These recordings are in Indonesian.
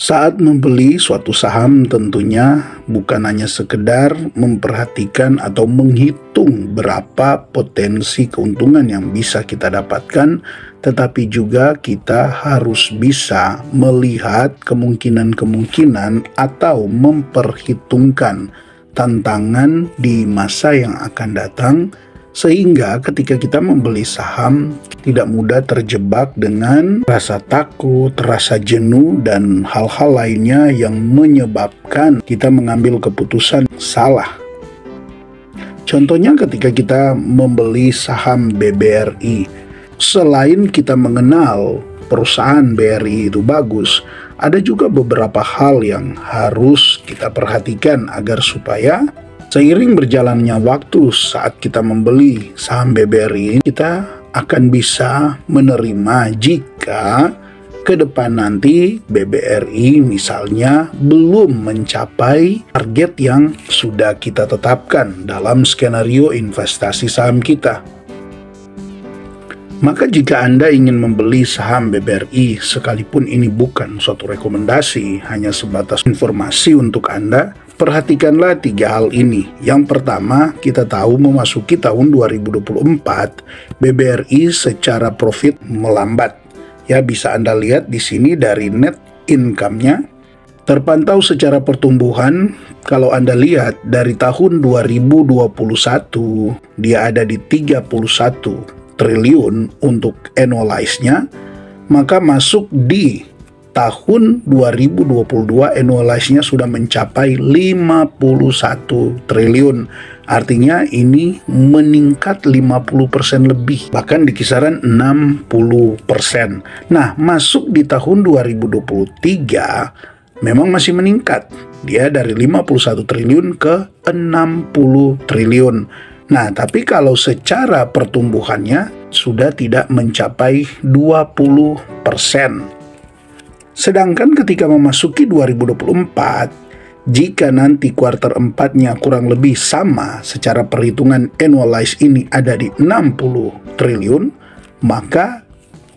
Saat membeli suatu saham tentunya bukan hanya sekedar memperhatikan atau menghitung berapa potensi keuntungan yang bisa kita dapatkan, tetapi juga kita harus bisa melihat kemungkinan-kemungkinan atau memperhitungkan tantangan di masa yang akan datang, sehingga ketika kita membeli saham tidak mudah terjebak dengan rasa takut, rasa jenuh, dan hal-hal lainnya yang menyebabkan kita mengambil keputusan salah. Contohnya ketika kita membeli saham BBRI, selain kita mengenal perusahaan BRI itu bagus, ada juga beberapa hal yang harus kita perhatikan agar supaya seiring berjalannya waktu saat kita membeli saham BBRI, kita akan bisa menerima jika ke depan nanti BBRI misalnya belum mencapai target yang sudah kita tetapkan dalam skenario investasi saham kita. Maka jika Anda ingin membeli saham BBRI, sekalipun ini bukan suatu rekomendasi, hanya sebatas informasi untuk Anda, perhatikanlah 3 hal ini. Yang pertama, kita tahu memasuki tahun 2024, BBRI secara profit melambat. Ya, bisa Anda lihat di sini dari net income-nya terpantau secara pertumbuhan. Kalau Anda lihat dari tahun 2021, dia ada di 31 triliun untuk annualize-nya, maka masuk di tahun 2022 annualize-nya sudah mencapai 51 triliun. Artinya ini meningkat 50% lebih, bahkan di kisaran 60%. Nah, masuk di tahun 2023 memang masih meningkat. Dia dari 51 triliun ke 60 triliun. Nah, tapi kalau secara pertumbuhannya sudah tidak mencapai 20%. Sedangkan ketika memasuki 2024, jika nanti kuartal 4-nya kurang lebih sama secara perhitungan annualize ini ada di 60 triliun, maka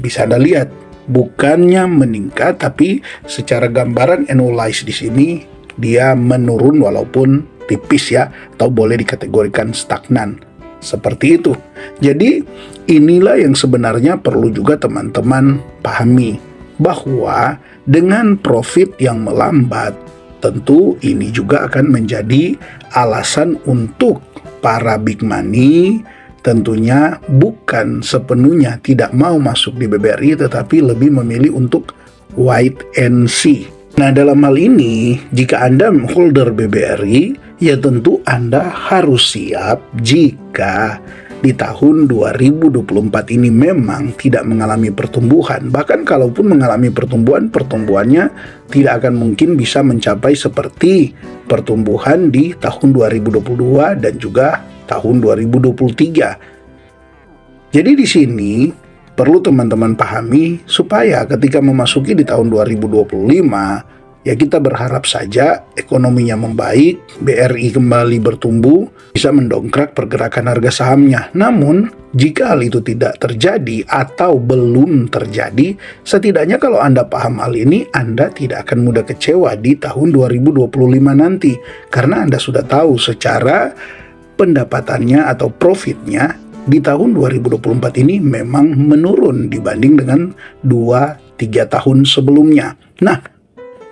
bisa Anda lihat bukannya meningkat, tapi secara gambaran annualize di sini dia menurun walaupun tipis ya, atau boleh dikategorikan stagnan. Seperti itu. Jadi inilah yang sebenarnya perlu juga teman-teman pahami, bahwa dengan profit yang melambat, tentu ini juga akan menjadi alasan untuk para big money tentunya bukan sepenuhnya tidak mau masuk di BBRI, tetapi lebih memilih untuk wait and see. Nah, dalam hal ini, jika Anda holder BBRI, ya tentu Anda harus siap jika di tahun 2024 ini memang tidak mengalami pertumbuhan. Bahkan kalaupun mengalami pertumbuhan, pertumbuhannya tidak akan mungkin bisa mencapai seperti pertumbuhan di tahun 2022 dan juga tahun 2023. Jadi di sini perlu teman-teman pahami supaya ketika memasuki di tahun 2025, ya kita berharap saja ekonominya membaik, BRI kembali bertumbuh, bisa mendongkrak pergerakan harga sahamnya. Namun, jika hal itu tidak terjadi atau belum terjadi, setidaknya kalau Anda paham hal ini, Anda tidak akan mudah kecewa di tahun 2025 nanti. Karena Anda sudah tahu secara pendapatannya atau profitnya di tahun 2024 ini memang menurun dibanding dengan 2-3 tahun sebelumnya. Nah,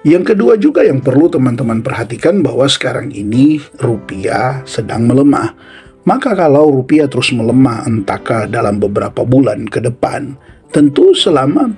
yang kedua juga yang perlu teman-teman perhatikan bahwa sekarang ini rupiah sedang melemah. Maka kalau rupiah terus melemah entahkah dalam beberapa bulan ke depan, tentu selama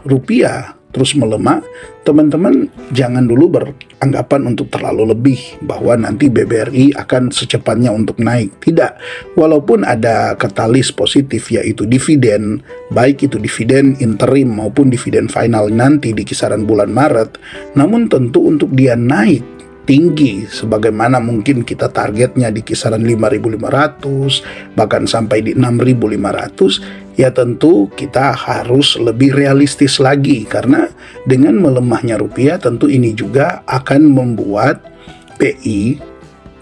rupiah terus melemah, teman-teman jangan dulu beranggapan untuk terlalu lebih bahwa nanti BBRI akan secepatnya untuk naik. Tidak, walaupun ada katalis positif yaitu dividen, baik itu dividen interim maupun dividen final nanti di kisaran bulan Maret, namun tentu untuk dia naik tinggi sebagaimana mungkin kita targetnya di kisaran 5.500 bahkan sampai di 6.500, ya tentu kita harus lebih realistis lagi, karena dengan melemahnya rupiah tentu ini juga akan membuat BI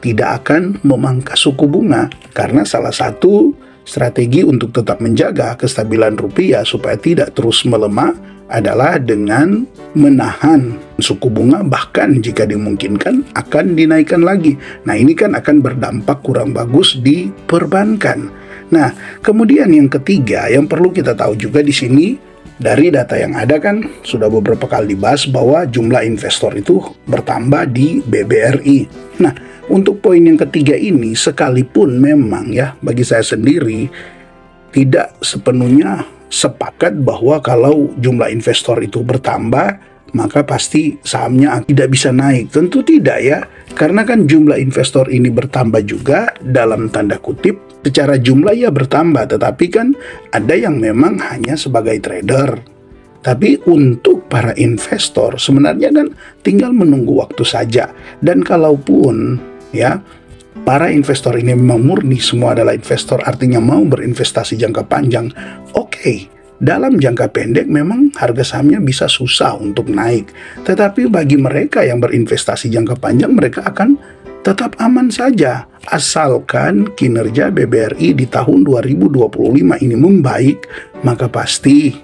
tidak akan memangkas suku bunga, karena salah satu strategi untuk tetap menjaga kestabilan rupiah supaya tidak terus melemah adalah dengan menahan suku bunga, bahkan jika dimungkinkan akan dinaikkan lagi. Nah, ini kan akan berdampak kurang bagus di perbankan. Nah, kemudian yang ketiga yang perlu kita tahu juga di sini, dari data yang ada kan sudah beberapa kali dibahas bahwa jumlah investor itu bertambah di BBRI. Nah, untuk poin yang ketiga ini, sekalipun memang ya bagi saya sendiri tidak sepenuhnya sepakat bahwa kalau jumlah investor itu bertambah maka pasti sahamnya tidak bisa naik. Tentu tidak ya, karena kan jumlah investor ini bertambah juga dalam tanda kutip. Secara jumlah ya bertambah, tetapi kan ada yang memang hanya sebagai trader. Tapi untuk para investor sebenarnya kan tinggal menunggu waktu saja. Dan kalaupun ya para investor ini memang murni semua adalah investor, artinya mau berinvestasi jangka panjang, oke. Dalam jangka pendek memang harga sahamnya bisa susah untuk naik. Tetapi bagi mereka yang berinvestasi jangka panjang, mereka akan tetap aman saja. Asalkan kinerja BBRI di tahun 2025 ini membaik, maka pasti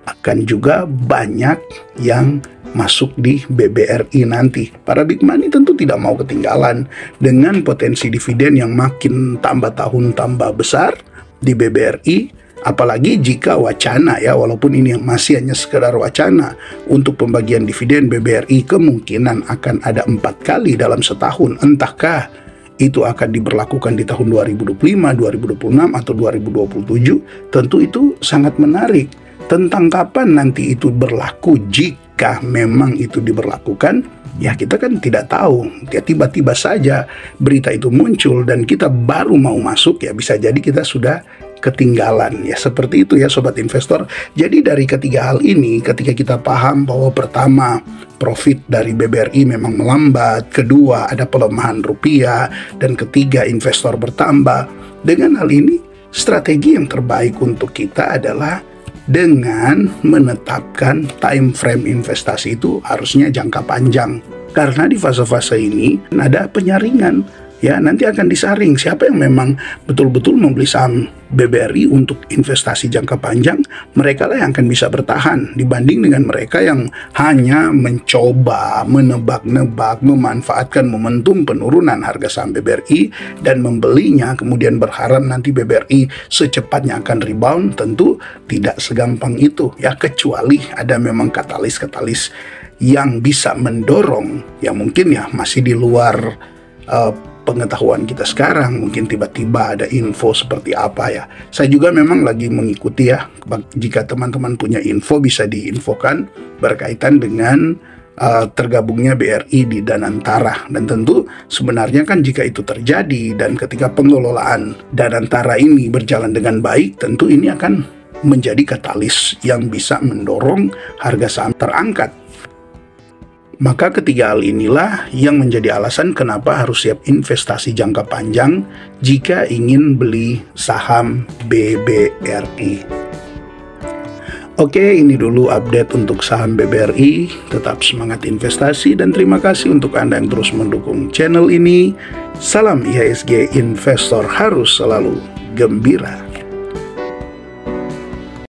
akan juga banyak yang masuk di BBRI nanti. Para big money tentu tidak mau ketinggalan dengan potensi dividen yang makin tambah tahun tambah besar di BBRI. Apalagi jika wacana ya, walaupun ini masih hanya sekedar wacana, untuk pembagian dividen BBRI kemungkinan akan ada 4 kali dalam setahun. Entahkah itu akan diberlakukan di tahun 2025, 2026, atau 2027? Tentu itu sangat menarik. Tentang kapan nanti itu berlaku, jika memang itu diberlakukan, ya kita kan tidak tahu. Ya tiba-tiba saja berita itu muncul dan kita baru mau masuk, ya bisa jadi kita sudah ketinggalan. Ya seperti itu ya sobat investor. Jadi dari ketiga hal ini, ketika kita paham bahwa pertama, profit dari BBRI memang melambat, kedua ada pelemahan rupiah, dan ketiga investor bertambah. Dengan hal ini, strategi yang terbaik untuk kita adalah dengan menetapkan time frame investasi itu harusnya jangka panjang. Karena di fase-fase ini ada penyaringan. Ya, nanti akan disaring siapa yang memang betul-betul membeli saham BBRI untuk investasi jangka panjang. Mereka lah yang akan bisa bertahan dibanding dengan mereka yang hanya mencoba menebak-nebak, memanfaatkan momentum penurunan harga saham BBRI dan membelinya, kemudian berharap nanti BBRI secepatnya akan rebound. Tentu tidak segampang itu ya, kecuali ada memang katalis-katalis yang bisa mendorong, yang mungkin ya masih di luar pengetahuan kita sekarang. Mungkin tiba-tiba ada info seperti apa ya. Saya juga memang lagi mengikuti ya. Jika teman-teman punya info bisa diinfokan berkaitan dengan tergabungnya BRI di Danantara. Dan tentu sebenarnya kan jika itu terjadi dan ketika pengelolaan Danantara ini berjalan dengan baik, tentu ini akan menjadi katalis yang bisa mendorong harga saham terangkat. Maka ketiga hal inilah yang menjadi alasan kenapa harus siap investasi jangka panjang jika ingin beli saham BBRI. Oke, ini dulu update untuk saham BBRI. Tetap semangat investasi dan terima kasih untuk Anda yang terus mendukung channel ini. Salam IHSG Investor harus selalu gembira.